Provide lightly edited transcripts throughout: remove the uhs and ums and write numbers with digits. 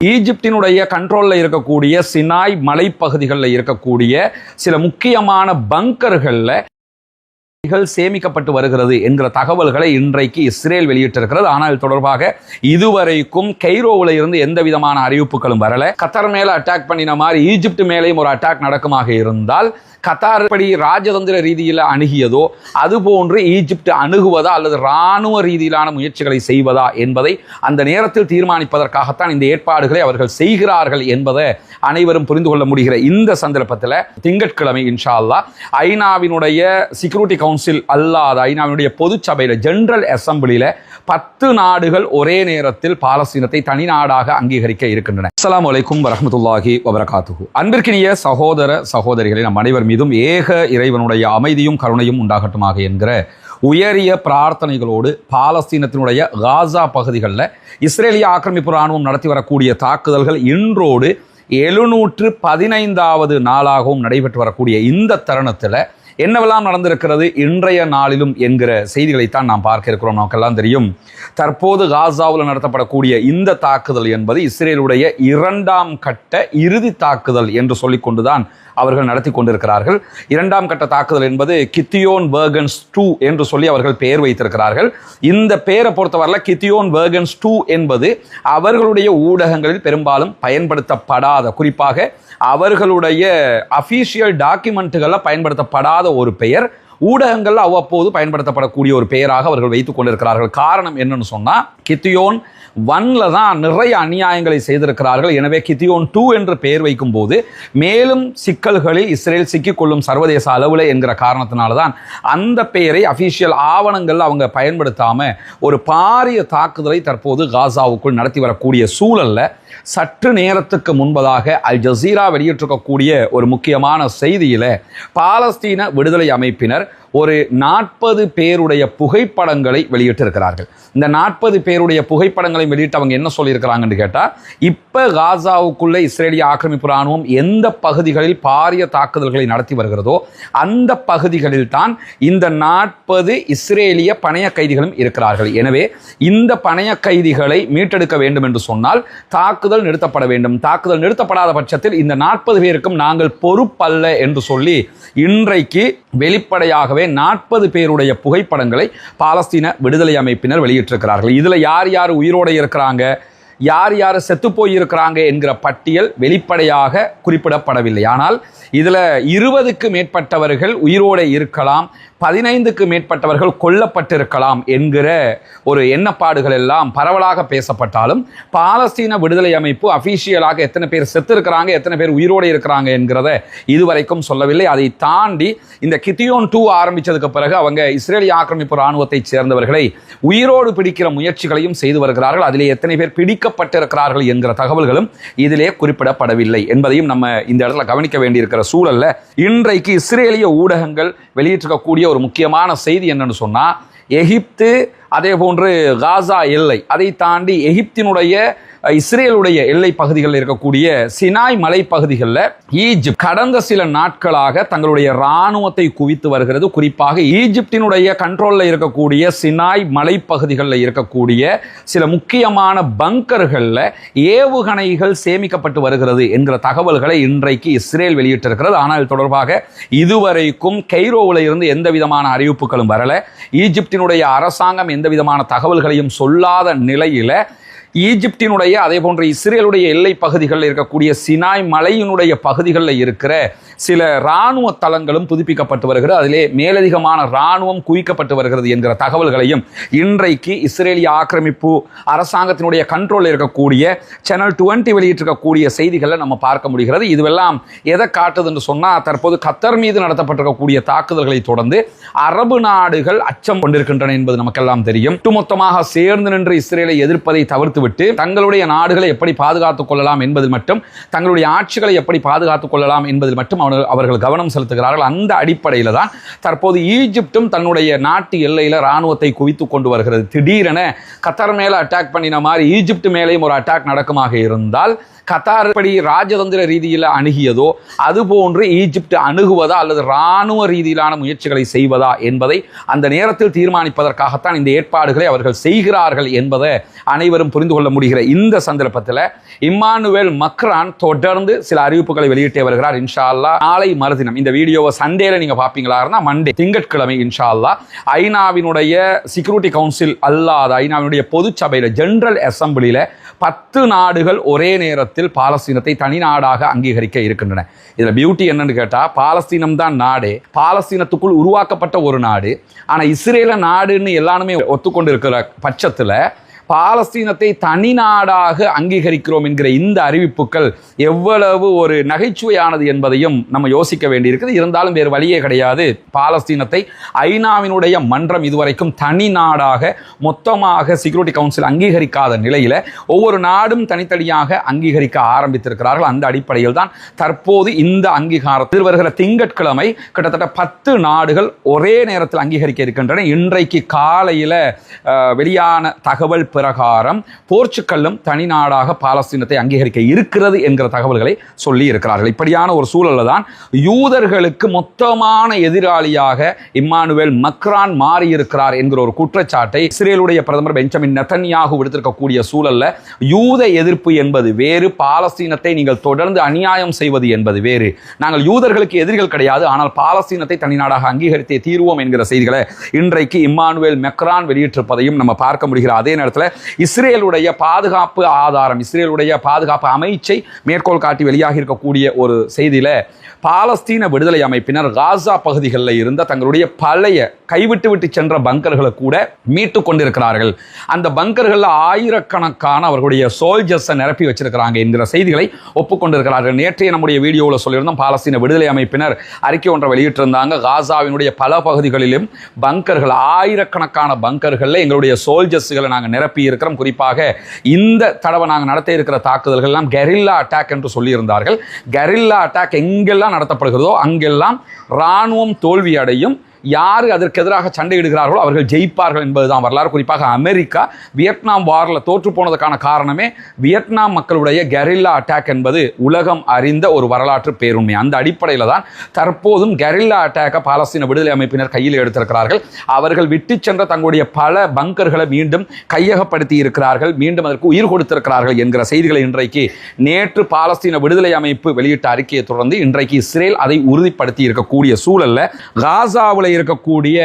ஈஜிப்தினுடைய கண்ட்ரோல்ல இருக்கக்கூடிய சினாய் மலைப்பகுதிகளில் இருக்கக்கூடிய சில முக்கியமான பங்கர்கள்ல சேமிக்கப்பட்டு வருகிறது என்கிற தகவல்களை இன்றைக்கு இஸ்ரேல் வெளியிட்டிருக்கிறது. ஆனால் இது தொடர்பாக இதுவரைக்கும் கெய்ரோவில் இருந்து எந்த விதமான அறிவிப்புகளும் வரல. கத்தார் மேல அட்டாக் பண்ணின மாதிரி ஈஜிப்ட் மேலேயும் ஒரு அட்டாக் நடக்குமாக இருந்தால் கத்தார் படி ராஜதந்திர ரீதியில் அணுகியதோ அதுபோன்று ஈஜிப்ட் அணுகுவதா அல்லது இராணுவ ரீதியிலான முயற்சிகளை செய்வதா என்பதை அந்த நேரத்தில் தீர்மானிப்பதற்காகத்தான் இந்த ஏற்பாடுகளை அவர்கள் செய்கிறார்கள் என்பதை அனைவரும் புரிந்து கொள்ள முடிகிற இந்த சந்தர்ப்பத்தில் திங்கட்கிழமை இன்ஷா அல்லாஹ் ஐநாவினுடைய செக்யூரிட்டி கவுன்சில் அல்லாத ஐநாவினுடைய பொது சபையில் ஜெனரல் அசம்பிளியில 10 நாடுகள் ஒரே நேரத்தில் பாலஸ்தீனத்தை தனி நாடாக அங்கீகரிக்க இருக்கின்றன. அஸ்ஸலாமு அலைக்கும் வரஹ்மத்துல்லாஹி வபரகாத்துஹு. அன்பிற்கினிய சகோதர சகோதரிகளை நம் அனைவர் மீதும் ஏக இறைவனுடைய அமைதியும் கருணையும் உண்டாகட்டுமாக என்கிற உயரிய பிரார்த்தனைகளோடு பாலஸ்தீனத்தினுடைய காசா பகுதிகளில் இஸ்ரேலிய ஆக்கிரமிப்பு இராணுவம் நடத்தி வரக்கூடிய தாக்குதல்கள் இன்றோடு 715வது நாளாகவும் நடைபெற்று வரக்கூடிய இந்த தருணத்தில் என்னவெல்லாம் நடந்திருக்கிறது இன்றைய நாளிலும் என்கிற செய்திகளைத்தான் நாம் பார்க்க இருக்கிறோம். நமக்கெல்லாம் தெரியும், தற்போது காசாவில் நடத்தப்படக்கூடிய இந்த தாக்குதல் என்பது இஸ்ரேலுடைய 2ஆம் கட்ட இறுதி தாக்குதல் என்று சொல்லிக்கொண்டுதான் அவர்கள் நடத்தி கொண்டிருக்கிறார்கள். 2ஆம் கட்ட தாக்குதல் என்பது கித்தியோன் வேர்கன்ஸ் 2 என்று சொல்லி அவர்கள் பெயர் வைத்திருக்கிறார்கள். இந்த பெயரை பொறுத்தவரையில் கித்தியோன் வேர்கன்ஸ் 2 என்பது அவர்களுடைய ஊடகங்களில் பெரும்பாலும் பயன்படுத்தப்படாத, குறிப்பாக அவர்களுடைய அபிஷியல் டாக்குமெண்ட்டுகளில் பயன்படுத்தப்படாத ஒரு பெயர், ஊடகங்கள் அவ்வப்போது பயன்படுத்தப்படக்கூடிய ஒரு பெயராக அவர்கள் வைத்துக் கொண்டிருக்கிறார்கள். காரணம் என்னன்னு சொன்னா, கித்தியோன் 1ல தான் நிறைய அநியாயங்களை செய்திருக்கிறார்கள். எனவே கித்தியோன் 2 என்று பெயர் வைக்கும் போது மேலும் சிக்கல்களில் இஸ்ரேல் சிக்கிக்கொள்ளும் சர்வதேச அளவில் என்கிற காரணத்தினால்தான் அந்த பெயரை அபிஷியல் ஆவணங்கள் அவங்க பயன்படுத்தாம ஒரு பாரிய தாக்குதலை தற்போது காசாவுக்குள் நடத்தி வரக்கூடிய சூழல்ல சற்று நேரத்துக்கு முன்பதாக அல் ஜசீரா வெளியிட்டிருக்கக்கூடிய ஒரு முக்கியமான செய்தியில பாலஸ்தீன விடுதலை அமைப்பினர் ஒரு 40 பேருடைய புகைப்படங்களை வெளியிட்டிருக்கிறார்கள். இந்த 40 பேருடைய புகைப்படங்களை வெளியிட்டு அவங்க என்ன சொல்லியிருக்கிறாங்கன்னு கேட்டா, இப்ப காசாவுக்குள்ள இஸ்ரேலிய ஆக்கிரமிப்பு இராணுவம் எந்த பகுதிகளில் பாரிய தாக்குதல்களை நடத்தி வருகிறதோ அந்த பகுதிகளில் தான் இந்த 40 இஸ்ரேலிய பணைய கைதிகளும் இருக்கிறார்கள். எனவே இந்த பணைய கைதிகளை மீட்டெடுக்க வேண்டும் என்று சொன்னால் தாக்குதல் நிறுத்தப்பட வேண்டும். தாக்குதல் நிறுத்தப்படாத பட்சத்தில் இந்த 40 பேருக்கும் நாங்கள் பொறுப்பல்ல என்று சொல்லி இன்றைக்கு வெளிப்படையாகவே 40 பேருடைய புகைப்படங்களை பாலஸ்தீன விடுதலை அமைப்பினர் வெளியிட்டிருக்கிறார்கள். இதுல யார் யார் உயிரோடு இருக்கிறாங்க, யார் யார் செத்து போயிருக்கிறாங்க என்கிற பட்டியல் வெளிப்படையாக குறிப்பிடப்படவில்லை. ஆனால் இதுல 20க்கு மேற்பட்டவர்கள் உயிரோடு இருக்கலாம், 15க்கு மேற்பட்டவர்கள் கொல்லப்பட்டிருக்கலாம் என்கிற ஒரு எண்ணப்பாடுகள் எல்லாம் பரவலாக பேசப்பட்டாலும் பாலஸ்தீன விடுதலை அமைப்பு அபிஷியலாக எத்தனை பேர் செத்து இருக்கிறாங்க, எத்தனை பேர் உயிரோடு இருக்கிறாங்க என்கிறத இதுவரைக்கும் சொல்லவில்லை. அதை தாண்டி இந்த கித்தியோன் 2 ஆரம்பிச்சதுக்கு பிறகு அவங்க இஸ்ரேலிய ஆக்கிரமிப்பு இராணுவத்தை சேர்ந்தவர்களை உயிரோடு பிடிக்கிற முயற்சிகளையும் செய்து வருகிறார்கள். அதிலே எத்தனை பேர் பிடிக்கப்பட்டிருக்கிறார்கள் என்கிற தகவல்களும் இதிலே குறிப்பிடப்படவில்லை என்பதையும் நம்ம இந்த இடத்துல கவனிக்க வேண்டியிருக்கிற சூழல்ல இன்றைக்கு இஸ்ரேலிய ஊடகங்கள் வெளியிட்டிருக்கக்கூடிய ஒரு முக்கியமான செய்தி என்னன்னு சொன்னா, எகிப்து அதே போன்று காசா எல்லை, அதை தாண்டி எகிப்தினுடைய இஸ்ரேலுடைய எல்லை பகுதிகளில் இருக்கக்கூடிய சினாய் மலைப்பகுதிகளில் ஈஜிப்ட் கடந்த சில நாட்களாக தங்களுடைய இராணுவத்தை குவித்து வருகிறது. குறிப்பாக ஈஜிப்டினுடைய கண்ட்ரோல்ல இருக்கக்கூடிய சினாய் மலைப்பகுதிகளில் இருக்கக்கூடிய சில முக்கியமான பங்கர்களில் ஏவுகணைகள் சேமிக்கப்பட்டு வருகிறது என்கிற தகவல்களை இன்றைக்கு இஸ்ரேல் வெளியிட்டிருக்கிறது. ஆனால் இது தொடர்பாக இதுவரைக்கும் கெய்ரோவில் இருந்து எந்த விதமான அறிவிப்புகளும் வரல. ஈஜிப்டினுடைய அரசாங்கம் எந்த விதமான தகவல்களையும் சொல்லாத நிலையில ஈஜிப்டினுடைய அதே போன்ற இஸ்ரேலுடைய எல்லை பகுதிகளில் இருக்கக்கூடிய சினாய் மலையினுடைய பகுதிகளில் இருக்கிற சில இராணுவ தளங்களும் புதுப்பிக்கப்பட்டு வருகிறது. அதிலே மேலதிகமான இராணுவம் குவிக்கப்பட்டு வருகிறது என்கிற தகவல்களையும் இன்றைக்கு இஸ்ரேலிய ஆக்கிரமிப்பு அரசாங்கத்தினுடைய கண்ட்ரோலில் இருக்கக்கூடிய சேனல் 20 வெளியிட்டிருக்கக்கூடிய செய்திகளை நம்ம பார்க்க முடிகிறது. இதுவெல்லாம் எதை காட்டுது என்று சொன்னால், தற்போது கத்தர் மீது நடத்தப்பட்டிருக்கக்கூடிய தாக்குதல்களை தொடர்ந்து அரபு நாடுகள் அச்சம் கொண்டிருக்கின்றன என்பது நமக்கெல்லாம் தெரியும். ஒட்டுமொத்தமாக சேர்ந்து நின்று இஸ்ரேலை எதிர்ப்பதை தவிர்த்து விட்டு தங்களுடைய நாடுகளை எப்படி பாதுகாத்துக் கொள்ளலாம் என்பதில் மட்டும், தங்களுடைய ஆட்சிகளை எப்படி பாதுகாத்துக் கொள்ளலாம் என்பதில் மட்டும் அவர்கள் கவனம் செலுத்துகிறார்கள். அந்த அடிப்படையில் தான் தற்போது ஈஜிப்டும் தன்னுடைய நாட்டு எல்லையில் இராணுவத்தை குவித்துக் கொண்டு வருகிறது. திடீரென கத்தார் மேல அட்டாக் பண்ணின மாதிரி ஈஜிப்ட் மேலேயும் ஒரு அட்டாக் நடக்குமாக இருந்தால் கத்தார் படி ராஜதந்திர ரீதியில் அணுகியதோ அதுபோன்று ஈஜிப்ட் அணுகுவதா அல்லது இராணுவ ரீதியிலான முயற்சிகளை செய்வதா என்பதை அந்த நேரத்தில் தீர்மானிப்பதற்காகத்தான் இந்த ஏற்பாடுகளை அவர்கள் செய்கிறார்கள் என்பதை அனைவரும் புரிந்து கொள்ள முடிகிற இந்த சந்தர்ப்பத்தில் இம்மானுவேல் மக்ரான் தொடர்ந்து சில அறிவிப்புகளை வெளியிட்டே வருகிறார். இன்ஷா அல்லாஹ் நாளை மறுதினம் இந்த வீடியோவை சண்டேல நீங்க பாப்பீங்களா இருந்தா மண்டே திங்கட்கிழமை இன்ஷா அல்லாஹ் ஐநாவினுடைய செக்யூரிட்டி கவுன்சில் அல்லாத ஐநாவினுடைய பொது சபையில ஜெனரல் அசம்பிளியில 10 நாடுகள் ஒரே நேரத்தில் பாலஸ்தீனத்தை தனி நாடாக அங்கீகரிக்க இருக்கின்றன. இதுல பியூட்டி என்னன்னு கேட்டா, பாலஸ்தீனம் தான் நாடு, பாலஸ்தீனத்துக்குள் உருவாக்கப்பட்ட ஒரு நாடு. ஆனா இஸ்ரேல நாடுன்னு எல்லாருமே ஒத்துக்கொண்டு இருக்கிற பட்சத்துல பாலஸ்தீனத்தை தனி நாடாக அங்கீகரிக்கிறோம் என்கிற இந்த அறிவிப்புகள் எவ்வளவு ஒரு நகைச்சுவையானது என்பதையும் நம்ம யோசிக்க வேண்டியிருக்குது. இருந்தாலும் வேறு வழியே கிடையாது. பாலஸ்தீனத்தை ஐநாவினுடைய மன்றம் இதுவரைக்கும் தனி நாடாக மொத்தமாக செக்யூரிட்டி கவுன்சில் அங்கீகரிக்காத நிலையில ஒவ்வொரு நாடும் தனித்தனியாக அங்கீகரிக்க ஆரம்பித்திருக்கிறார்கள். அந்த அடிப்படையில் தான் தற்போது இந்த அங்கீகாரத்தில் வருகிற திங்கட்கிழமை கிட்டத்தட்ட 10 நாடுகள் ஒரே நேரத்தில் அங்கீகரிக்க இருக்கின்றன. இன்றைக்கு காலையில வெளியான தகவல் பிரகாரம் போர்ச்சுகல்லும் தனி நாடாக பாலஸ்தீனத்தை அங்கீகரிக்க இருக்கிறது என்கிற தகவல்களை சொல்லி இருக்கிறார்கள். இப்படியான ஒரு சூழல்ல தான் யூதர்களுக்கு மொத்தமான எதிராளியாக இம்மானுவேல் மக்ரான் மாறி இருக்கிறார் என்கிற ஒரு குற்றச்சாட்டை இஸ்ரேலுடைய பிரதமர் பெஞ்சமின் நெதன்யாகு விடுத்திருக்கக்கூடிய சூழல்ல யூத எதிர்ப்பு என்பது வேறு, பாலஸ்தீனத்தை நீங்கள் தொடர்ந்து அநியாயம் செய்வது என்பது வேறு. நாங்கள் யூதர்களுக்கு எதிரிகள் கிடையாது, ஆனால் பாலஸ்தீனத்தை தனி நாடாக அங்கீகரித்தே தீர்வோம் என்கிற செய்திகளை இன்றைக்கு இம்மானுவேல் மக்ரான் வெளியிட்டிருப்பதையும் நம்ம பார்க்க முடிகிற அதே நேரத்தில் இஸ்ரேலுடைய பாதுகாப்பு ஆதாரம், இஸ்ரேலுடைய பாதுகாப்பு அமைச்சை மேற்கோள் காட்டி வெளியாக இருக்கக்கூடிய ஒரு செய்தியில பாலஸ்தீன விடுதலை அமைப்பினர் காசா பகுதிகளில் இருந்த தங்களுடைய பழைய கைவிட்டு சென்ற பங்கர்களை கூட மீட்டு கொண்டிருக்கிறார்கள். அந்த பங்கர்களில் ஆயிரக்கணக்கான அவர்களுடைய சோல்ஜர்ஸை நிரப்பி வச்சிருக்கிறாங்க என்கிற செய்திகளை ஒப்புக்கொண்டிருக்கிறார்கள். நேற்றைய நம்முடைய வீடியோவில் சொல்லியிருந்தோம், பாலஸ்தீன விடுதலை அமைப்பினர் அறிக்கை ஒன்றை வெளியிட்டிருந்தாங்க. காசாவினுடைய பல பகுதிகளிலும் பங்கர்கள், ஆயிரக்கணக்கான பங்கர்களில் எங்களுடைய சோல்ஜர்ஸ்களை நாங்கள் நிரப்பி இருக்கிறோம். குறிப்பாக இந்த தடவை நாங்கள் நடத்த இருக்கிற தாக்குதல்கள் எல்லாம் கெரில்லா அட்டாக் என்று சொல்லியிருந்தார்கள். கெரில்லா அட்டாக் எங்கெல்லாம் நடத்தப்படுகிறதோ அங்கெல்லாம் இராணுவம் தோல்வி அடையும், யாரு அதற்கு எதிராக சண்டையிடுகிறார்களோ அவர்கள் ஜெயிப்பார்கள் என்பதுதான் வரலாறு. குறிப்பாக அமெரிக்கா வியட்நாம் வாரில் தோற்று போனதுக்கான காரணமே வியட்நாம் மக்களுடைய கெரில்லா அட்டாக் என்பது உலகம் அறிந்த ஒரு வரலாற்று பேருண்மை. அந்த அடிப்படையில் தான் தற்போதும் கெரில்லா அட்டாக்கை பாலஸ்தீன விடுதலை அமைப்பினர் கையில் எடுத்திருக்கிறார்கள். அவர்கள் விட்டு சென்ற தங்களுடைய பல பங்கர்களை மீண்டும் கையகப்படுத்தி இருக்கிறார்கள், மீண்டும் அதற்கு உயிர் கொடுத்திருக்கிறார்கள் என்கிற செய்திகளை இன்றைக்கு நேற்று பாலஸ்தீன விடுதலை அமைப்பு வெளியிட்ட அறிக்கையை தொடர்ந்து இன்றைக்கு இஸ்ரேல் அதை உறுதிப்படுத்தி இருக்கக்கூடிய சூழல்ல காசாவில் இருக்கக்கூடிய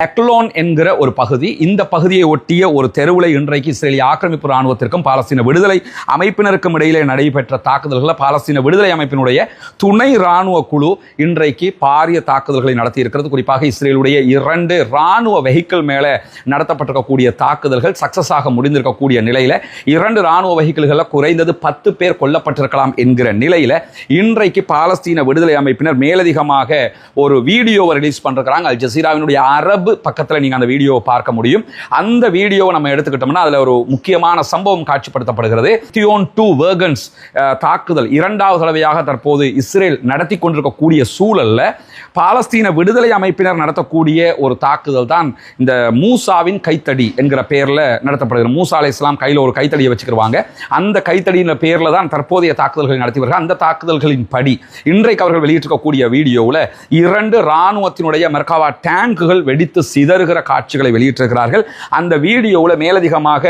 எக்லோன் என்கிற ஒரு பகுதி, இந்த பகுதியை ஒட்டிய ஒரு தெருவில் இன்றைக்கு இஸ்ரேலிய ஆக்கிரமிப்பு ராணுவத்திற்கும் பாலஸ்தீன விடுதலை அமைப்பினருக்கும் இடையிலே நடைபெற்ற தாக்குதல்களை பாலஸ்தீன விடுதலை அமைப்பினுடைய துணை ராணுவ குழு இன்றைக்கு பாரிய தாக்குதல்களை நடத்தி இருக்கிறது. குறிப்பாக இஸ்ரேலுடைய 2 ராணுவ வெஹிக்கிள் மேலே நடத்தப்பட்டிருக்கக்கூடிய தாக்குதல்கள் சக்சஸ் ஆக முடிந்திருக்கக்கூடிய நிலையில 2 ராணுவ வெஹிக்கிள்களில் குறைந்தது 10 பேர் கொல்லப்பட்டிருக்கலாம் என்கிற நிலையில இன்றைக்கு பாலஸ்தீன விடுதலை அமைப்பினர் மேலதிகமாக ஒரு வீடியோவை ரிலீஸ் பண்றாங்க. அல் ஜசீராவினுடைய அரபு பக்கத்தில் நீங்க அந்த வீடியோவை பார்க்க முடியும். அந்த வீடியோவை நம்ம எடுத்துக்கிட்டோம்னா அதுல ஒரு முக்கியமான சம்பவம் காட்சிப்படுத்தப்படுகிறது. தியோன் 2 வேகன்ஸ் தாக்குதல் 2வது தடவையாக தற்போது இஸ்ரேல் நடத்தி கொண்டிருக்கக்கூடிய சூழல்ல பாலஸ்தீன விடுதலை அமைப்பினர் நடத்தக்கூடிய ஒரு தாக்குதல் தான் இந்த மூசாவின் கைத்தடி என்கிற பெயர்ல நடத்தப்படுகிறது. மூசா அலைஹிஸ்ஸலாம் கையில் ஒரு கைத்தடியை வச்சுக்கிடுவாங்க. அந்த கைத்தடியின் பெயர்ல தான் தற்போதைய தாக்குதல்களை நடத்தி வருகிறார்கள். அந்த தாக்குதல்களின் படி இன்றைக்கு அவர்கள் வெளியிட்டிருக்கக்கூடிய வீடியோவில் 2 ராணுவத்தினுடைய மெர்காவா டேங்குகள் வெடித்து சிதறுகிற காட்சிகளை வெளியிட்டிருக்கிறார்கள். அந்த வீடியோவில் மேலதிகமாக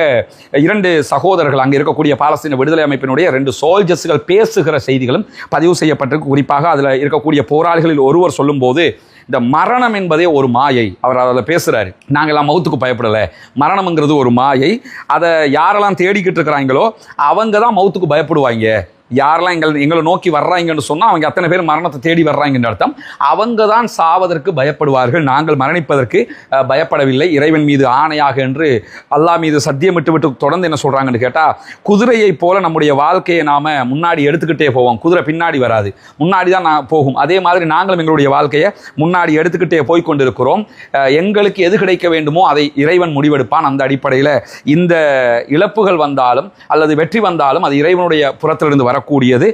2 சகோதரர்கள், அங்கே இருக்கக்கூடிய பாலஸ்தீன விடுதலை அமைப்பினுடைய 2 சோல்ஜர்ஸ்கள் பேசுகிற செய்திகளும் பதிவு செய்யப்பட்டிருக்கு. குறிப்பாக அதில் இருக்கக்கூடிய போராளிகளில் ஒருவர் சொல்லும்போது, இந்த மரணம் என்பதே ஒரு மாயை, அவர் அதில் பேசுகிறாரு. நாங்கள்லாம் மௌத்துக்கு பயப்படலை, மரணம்ங்கிறது ஒரு மாயை, அதை யாரெல்லாம் தேடிக்கிட்டு இருக்கிறாங்களோ அவங்க தான் மௌத்துக்கு பயப்படுவாங்க. யாரெல்லாம் எங்களை நோக்கி வர்றாங்கன்னு சொன்னால் அவங்க அத்தனை பேர் மரணத்தை தேடி வர்றாங்கன்னு அர்த்தம். அவங்க தான் சாவதற்கு பயப்படுவார்கள், நாங்கள் மரணிப்பதற்கு பயப்படவில்லை, இறைவன் மீது ஆணையாக என்று அல்லாஹ் மீது சத்தியம் விட்டு தொடர்ந்து என்ன சொல்கிறாங்கன்னு கேட்டால், குதிரையை போல நம்முடைய வாழ்க்கையை நாம் முன்னாடி எடுத்துக்கிட்டே போவோம், குதிரை பின்னாடி வராது, முன்னாடி தான் போகும். அதே மாதிரி நாங்களும் எங்களுடைய வாழ்க்கையை முன்னாடி எடுத்துக்கிட்டே போய்கொண்டிருக்கிறோம். எங்களுக்கு எது கிடைக்க வேண்டுமோ அதை இறைவன் முடிவெடுப்பான். அந்த அடிப்படையில் இந்த இழப்புகள் வந்தாலும் அல்லது வெற்றி வந்தாலும் அது இறைவனுடைய புறத்திலிருந்து வரக்கூடியது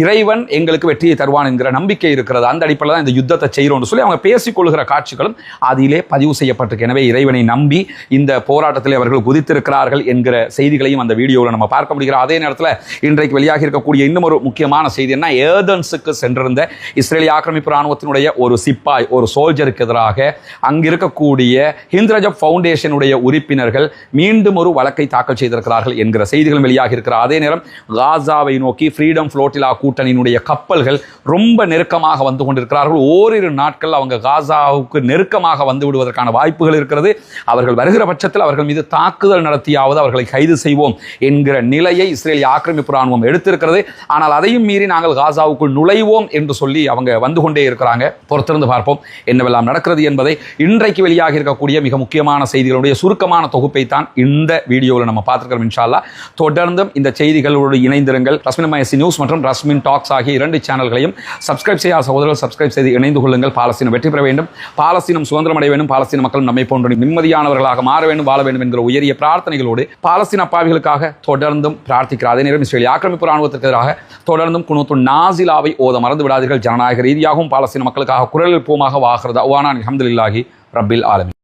இறைவன் எங்களுக்கு வெற்றியை தருவான் என்கிற நம்பிக்கை இருக்கிறது. அந்த அடிப்படையில் தான் இந்த யுத்தத்தை செய்கிறோம்னு சொல்லி அவங்க பேசிக்கொள்கிற காட்சிகளும் அதிலே பதிவு செய்யப்பட்டிருக்கு. எனவே இறைவனை நம்பி இந்த போராட்டத்தில் அவர்கள் குதித்திருக்கிறார்கள் என்கிற செய்திகளையும் அந்த வீடியோவில் நம்ம பார்க்க முடிகிறோம். அதே நேரத்தில் இன்றைக்கு வெளியாகி இருக்கக்கூடிய இன்னும் ஒரு முக்கியமான செய்தி என்ன, ஏதென்ஸுக்கு சென்றிருந்த இஸ்ரேலிய ஆக்கிரமிப்பு ராணுவத்தினுடைய ஒரு சிப்பாய், ஒரு சோல்ஜருக்கு எதிராக அங்கிருக்கக்கூடிய ஹிந்த் ரஜப் ஃபவுண்டேஷனுடைய உறுப்பினர்கள் மீண்டும் ஒரு வழக்கை தாக்கல் செய்திருக்கிறார்கள் என்கிற செய்திகளும் வெளியாகி இருக்கிறார். அதே நேரம் காசாவை நோக்கி ஃப்ரீடம் ஃப்ளோட்டிலா கூட்டணியினுடைய கப்பல்கள் ரொம்ப நெருக்கமாக வந்து கொண்டிருக்கிறார்கள். ஓரிரு நாட்கள் அவங்க காசாவுக்கு நெருக்கமாக வந்து விடுவதற்கான வாய்ப்புகள் இருக்கிறது. அவர்கள் வருகிற பட்சத்தில் அவர்கள் மீது தாக்குதல் நடத்தியாவது அவர்களை கைது செய்வோம் என்கிற நிலையை இஸ்ரேலிய ஆக்கிரமிப்பு ராணுவம் எடுத்திருக்கிறது. ஆனால் அதையும் மீறி நாங்கள் காசாவுக்குள் நுழைவோம் என்று சொல்லி அவங்க வந்து கொண்டே இருக்கிறாங்க. பொறுத்திருந்து பார்ப்போம் என்னவெல்லாம் நடக்கிறது என்பதை. இன்றைக்கு வெளியாக இருக்கக்கூடிய மிக முக்கியமான செய்திகளுடைய சுருக்கமான தொகுப்பை தான் இந்த வீடியோவில் நம்ம பார்த்துக்கிறோம். இன்ஷா அல்லாஹ் தொடர்ந்தும் இந்த செய்திகளோடு இணைந்திருங்கள். ரஸ்மின் மைசி நியூஸ் மற்றும் ரஸ்மின் டாக்ஸ் ஆகிய 2 சேனல்களையும் சப்ஸ்கிரைப் செய்யாத சகோதரர்கள் சப்ஸ்கிரைப் செய்து இணைந்து கொள்ளுங்கள். பாலஸ்தீனம் வெற்றி பெற வேண்டும், பாலஸ்தீனம் சுதந்திரம் அடைய வேண்டும், பாலஸ்தீன மக்கள் நம்மை போன்ற நிம்மதியானவர்களாக மாற வேண்டும், வாழ வேண்டும் என்கிற உயரிய பிரார்த்தனைகளோடு பாலஸ்தீன அப்பாவிகளுக்காக தொடர்ந்தும் பிரார்த்திக்கிறார். அதே நேரம் இஸ்ரேலிய ஆக்கிரமிப்பு ராணுவத்திற்கு எதிராக தொடர்ந்தும் குனூத்து நாசிலாவை ஓத மறந்து விடாதீர்கள். ஜனநாயக ரீதியாகவும் பாலஸ்தீன மக்களுக்காக குரல் எழுப்புவோமாக வாகிறது. அல்ஹம்துலில்லாஹி ரப்பில் ஆலமீன்.